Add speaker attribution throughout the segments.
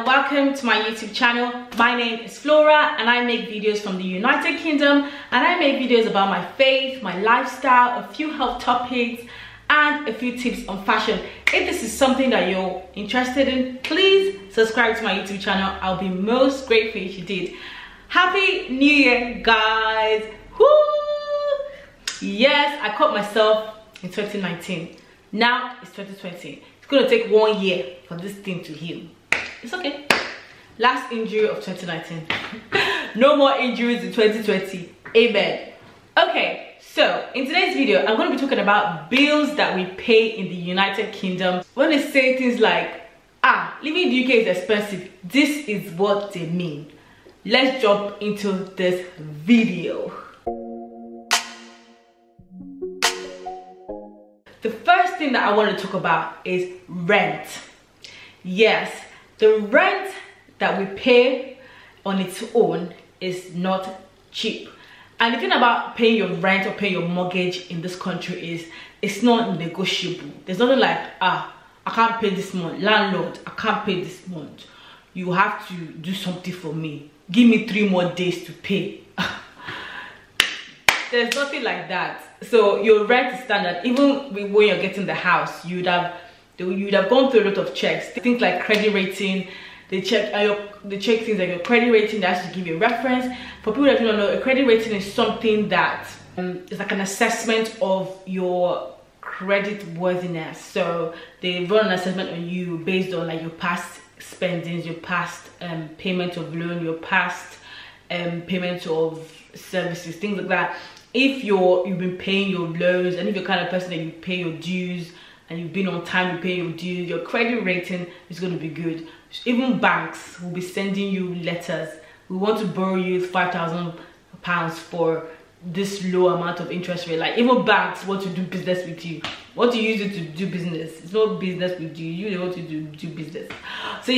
Speaker 1: welcome to my YouTube channel. My name is Flora and I make videos from the United Kingdom, and I make videos about my faith, my lifestyle, a few health topics and a few tips on fashion. If this is something that you're interested in, please subscribe to my YouTube channel. I'll be most grateful if you did. Happy New Year, guys. Woo! Yes, I caught myself in 2019. Now it's 2020. It's gonna take 1 year for this thing to heal. It's okay. Last injury of 2019. No more injuries in 2020. Amen. Okay, so in today's video, I'm going to be talking about bills that we pay in the United Kingdom. When they say things like, living in the UK is expensive, this is what they mean. Let's jump into this video. The first thing that I want to talk about is rent. Yes, the rent that we pay on its own is not cheap. And the thing about paying your rent or paying your mortgage in this country is it's not negotiable. There's nothing like, I can't pay this month. Landlord, I can't pay this month. You have to do something for me. Give me 3 more days to pay. There's nothing like that. So your rent is standard. Even when you're getting the house, you'd have gone through a lot of checks. Things like credit rating. They check things like your credit rating. They actually give you a reference. For people that don't know, a credit rating is something that is like an assessment of your credit worthiness. So they run an assessment on you based on like your past spendings, your past payment of loan, your past payment of services, things like that. If you've been paying your loans, and if you're the kind of person that you pay your dues and you've been on time to pay your dues, your credit rating is going to be good. Even banks will be sending you letters. We want to borrow you £5,000 for this low amount of interest rate. Like, even banks want to do business with you, want to use it to do business. It's not business with you, they want to do business. So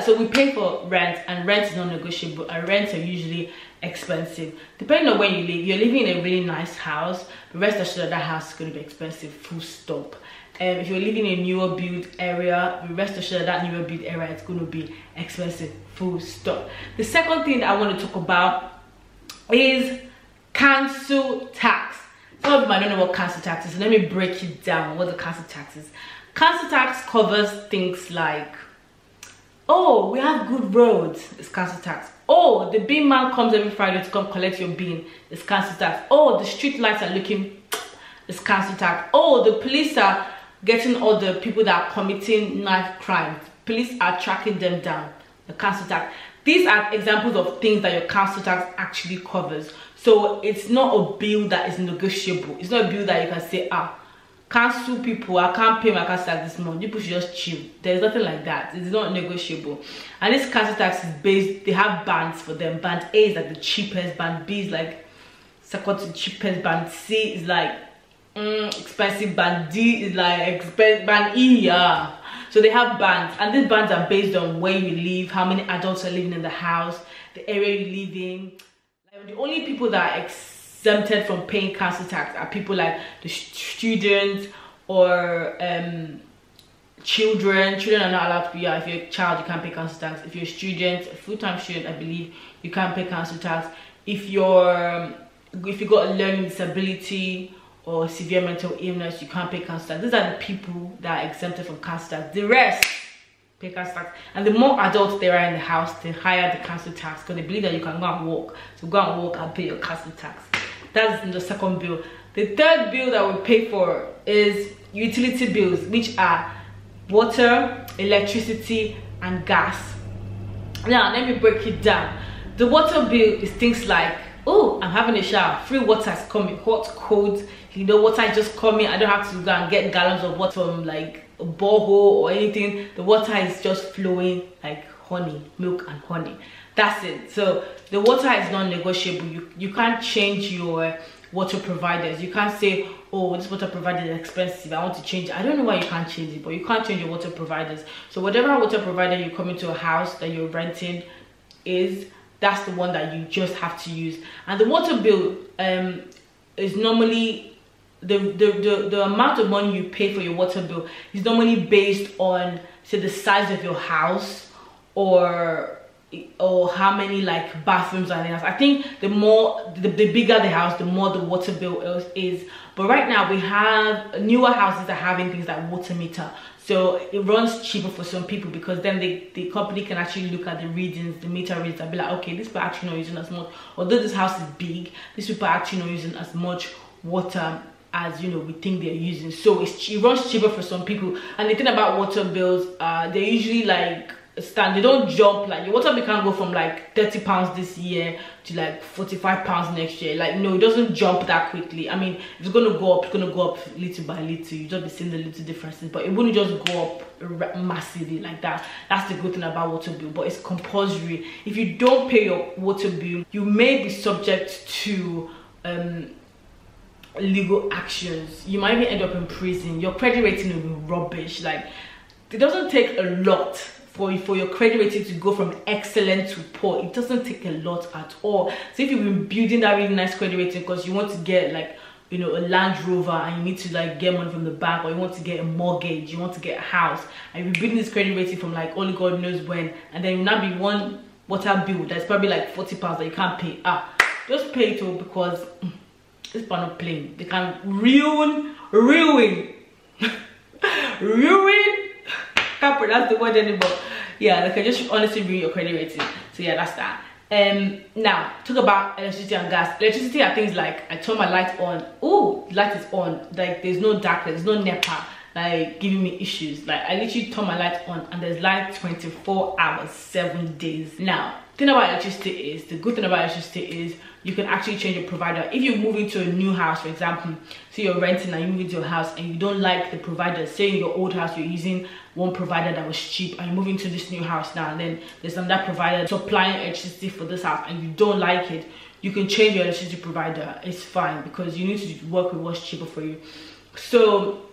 Speaker 1: so we pay for rent, and rent is non-negotiable, and rents are usually expensive depending on where you live. You're living in a really nice house, but rest assured that house is going to be expensive, full stop. If you're living in a newer build area, rest assured that newer build area is going to be expensive, full stop. The second thing that I want to talk about is council tax. Some of you might don't know what council tax is, so let me break it down. What the council tax is. Council tax covers things like, oh, we have good roads, it's council tax. Oh, the bin man comes every Friday to come collect your bin, it's council tax. Oh, the street lights are looking, it's council tax. Oh, the police are getting all the people that are committing knife crimes. Police are tracking them down, the council tax. These are examples of things that your council tax actually covers. So it's not a bill that is negotiable. It's not a bill that you can say, council people, I can't pay my council tax this month. People should just chill. There's nothing like that. It's not negotiable. And this council tax is based, they have bands for them. Band A is like the cheapest, band B is like second to cheapest, band C is like expensive, band D is like expensive, band E, yeah. So they have bands, and these bands are based on where you live, how many adults are living in the house, the area you live in. Like, the only people that are exempted from paying council tax are people like the students or children. Children are not allowed to be. If you're a child, you can't pay council tax. If you're a student, a full-time student, I believe, you can't pay council tax. If you got a learning disability or severe mental illness, you can't pay council tax. These are the people that are exempted from council tax. The rest pay council tax. And the more adults there are in the house, the higher the council tax, because they believe that you can go and work. So go and work and pay your council tax. That's the second bill. The third bill that we pay for is utility bills, which are water, electricity, and gas. Now, let me break it down. The water bill is things like, oh, I'm having a shower, free water is coming, hot, cold, water is just coming. I don't have to go and get gallons of water from like a borehole or anything. The water is just flowing like honey, milk and honey. That's it. So the water is non-negotiable. You can't change your water providers. You can't say, oh, this water provider is expensive, I want to change it. I don't know why you can't change it, but you can't change your water providers. So whatever water provider you come into a house that you're renting is, that's the one that you just have to use. And the water bill is normally the amount of money you pay for your water bill is normally based on say the size of your house or how many like bathrooms are in the house. I think the bigger the house, the more the water bill is. But right now we have newer houses that are having things like water meter, so it runs cheaper for some people, because then the company can actually look at the readings, the meter readings, and be like, okay, this people are actually not using as much, although this house is big, these people are actually not using as much water as, you know, we think they're using. So it runs cheaper for some people. And the thing about water bills, they're usually like they don't jump. Like your water bill can go from like £30 this year to like £45 next year. Like, no, it doesn't jump that quickly. I mean, if it's gonna go up, it's gonna go up little by little. You just be seeing the little differences, but it wouldn't just go up massively like that. That's the good thing about water bill. But it's compulsory. If you don't pay your water bill, you may be subject to legal actions. You might even end up in prison. Your credit rating will be rubbish. Like, it doesn't take a lot for your credit rating to go from excellent to poor. It doesn't take a lot at all. So if you've been building that really nice credit rating because you want to get like, you know, a Land Rover, and you need to like get money from the bank, or you want to get a mortgage, you want to get a house, and you've been building this credit rating from like only God knows when, and then you now be one water bill that's probably like £40 that you can't pay. Just pay it all, because this people are not playing. They can ruin can't pronounce the word anymore. Yeah, they can just honestly ruin your credit rating. So yeah, that's that. Now talk about electricity and gas. Electricity are things like, I turn my light on, oh, light is on, like there's no darkness, there's no NEPA like giving me issues. Like, I literally turn my light on and there's light 24 hours 7 days. Now the thing about electricity is, the good thing about electricity is you can actually change your provider. If you move into a new house, for example, so you're renting and you move into your house and you don't like the provider, say in your old house you're using one provider that was cheap, and you move into this new house now, and then there's another provider supplying electricity for this house and you don't like it, you can change your electricity provider. It's fine, because you need to work with what's cheaper for you. So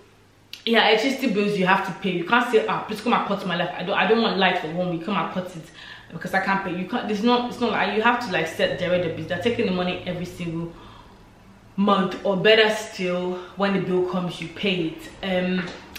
Speaker 1: yeah, electricity bills you have to pay. You can't say, please come and cut my life. I don't want light for 1 week, come and cut it because I can't pay. You can't. It's not like you have to like set direct debits. They're taking the money every single month, or better still, when the bill comes you pay it.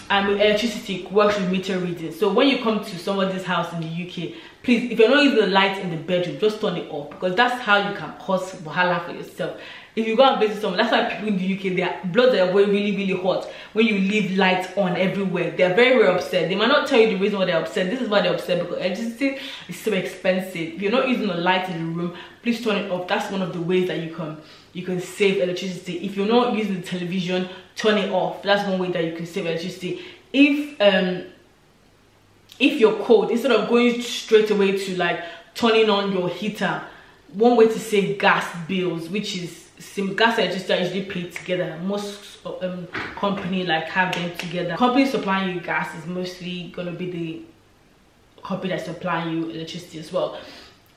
Speaker 1: And with electricity, it works with meter reading. So when you come to somebody's house in the UK, please, if you're not using the light in the bedroom, just turn it off, because that's how you can cause wahala for yourself. If you go and visit someone, that's why people in the UK, their blood are going really hot when you leave lights on everywhere. They're very upset. They might not tell you the reason why they're upset. This is why they're upset, because electricity is so expensive. If you're not using the light in the room, please turn it off. That's one of the ways that you can save electricity. If you're not using the television, turn it off. That's one way that you can save electricity. If you're cold, instead of going straight away to like turning on your heater, one way to save gas bills, which is gas and electricity, are usually paid together. Most company like have them together. Company supplying you gas is mostly going to be the company that's supplying you electricity as well.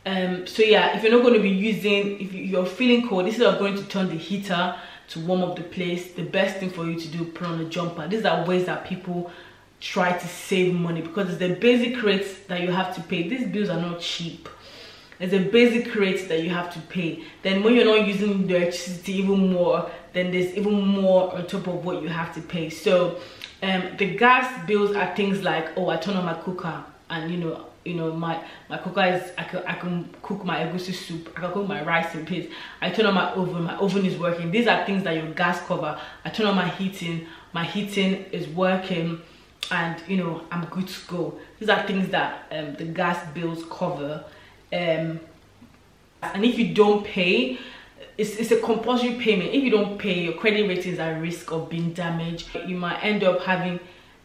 Speaker 1: So yeah, if you're not going to be using, if you're feeling cold, instead of going to turn the heater to warm up the place, the best thing for you to do, put on a jumper. These are ways that people try to save money, because it's the basic rates that you have to pay. These bills are not cheap. There's a basic rate that you have to pay. Then when you're not using the electricity even more, then there's even more on top of what you have to pay. So the gas bills are things like, oh, I turn on my cooker, and you know my cooker is, I can cook my egusi soup, I can cook my rice and peas. I turn on my oven is working. These are things that your gas cover. I turn on my heating is working, and I'm good to go. These are things that the gas bills cover. And if you don't pay, it's a compulsory payment. If you don't pay, your credit rating is at risk of being damaged. You might end up having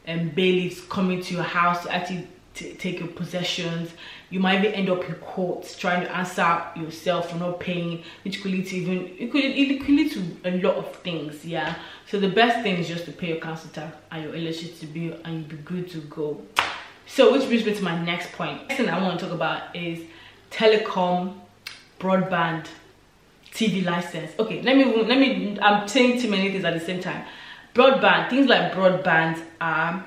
Speaker 1: bailiffs coming to your house to actually take your possessions. You might even end up in court trying to answer yourself for not paying, which could lead to it could lead to a lot of things. Yeah, so the best thing is just to pay your council tax and your electricity bill, and you'll be good to go. So which brings me to my next point. Next thing I want to talk about is telecom, broadband, TV license. Okay, let me I'm saying too many things at the same time. Broadband, things like broadband are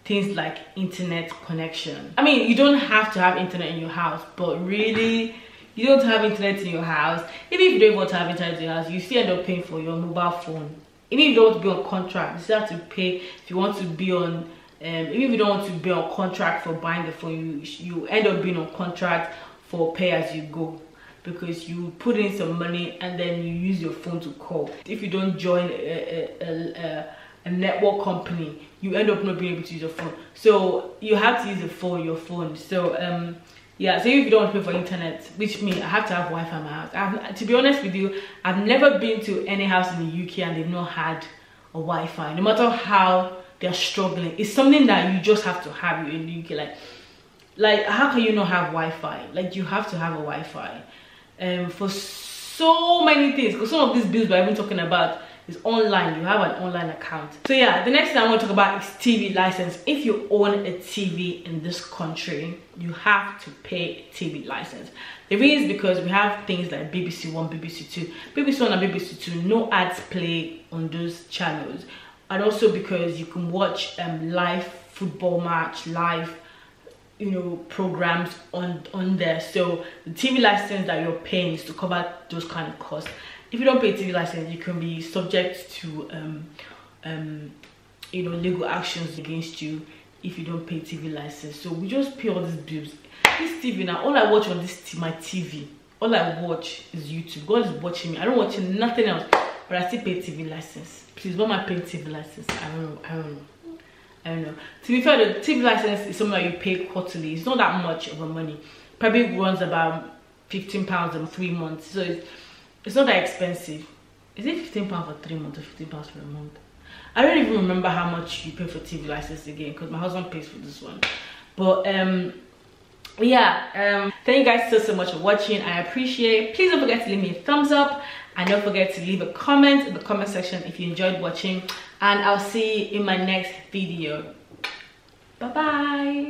Speaker 1: things like internet connection. I mean, you don't have to have internet in your house, but really, you don't have internet in your house. Even if you don't want to have internet in your house, you still end up paying for your mobile phone. Even if you don't want to be on contract, you still have to pay if you want to be on Even if you don't want to be on contract for buying the phone, you end up being on contract for pay as you go, because you put in some money and then you use your phone to call. If you don't join a network company, you end up not being able to use your phone, so you have to use your phone. So yeah, so if you don't want to pay for internet, which means I have to have Wi-Fi in my house. To be honest with you, I've never been to any house in the UK and they've not had a Wi-Fi, no matter how they're struggling. It's something that you just have to have in the UK. Like how can you not have Wi-Fi? Like, you have to have a Wi-Fi for so many things, because some of these bills we're even talking about is online. You have an online account. So yeah, the next thing I want to talk about is TV license. If you own a TV in this country, you have to pay a TV license. The reason is because we have things like BBC One, BBC Two. BBC One and BBC Two, no ads play on those channels, and also because you can watch live football match, live programs on there. So the TV license that you're paying is to cover those kind of costs. If you don't pay TV license, you can be subject to legal actions against you if you don't pay TV license. So we just pay all these bills. This TV now, all I watch on my TV, all I watch is YouTube. God is watching me. I don't watch nothing else, but I still pay TV license. Please, why am I paying TV license? I don't know. To be fair, the TV license is something that you pay quarterly. It's not that much of a money. Probably runs about £15 in 3 months. So it's not that expensive. Is it £15 for 3 months or £15 for a month? I don't even remember how much you pay for TV license again, because my husband pays for this one. But yeah, thank you guys so much for watching. I appreciate it. Please don't forget to leave me a thumbs up, and don't forget to leave a comment in the comment section if you enjoyed watching, and I'll see you in my next video. Bye bye.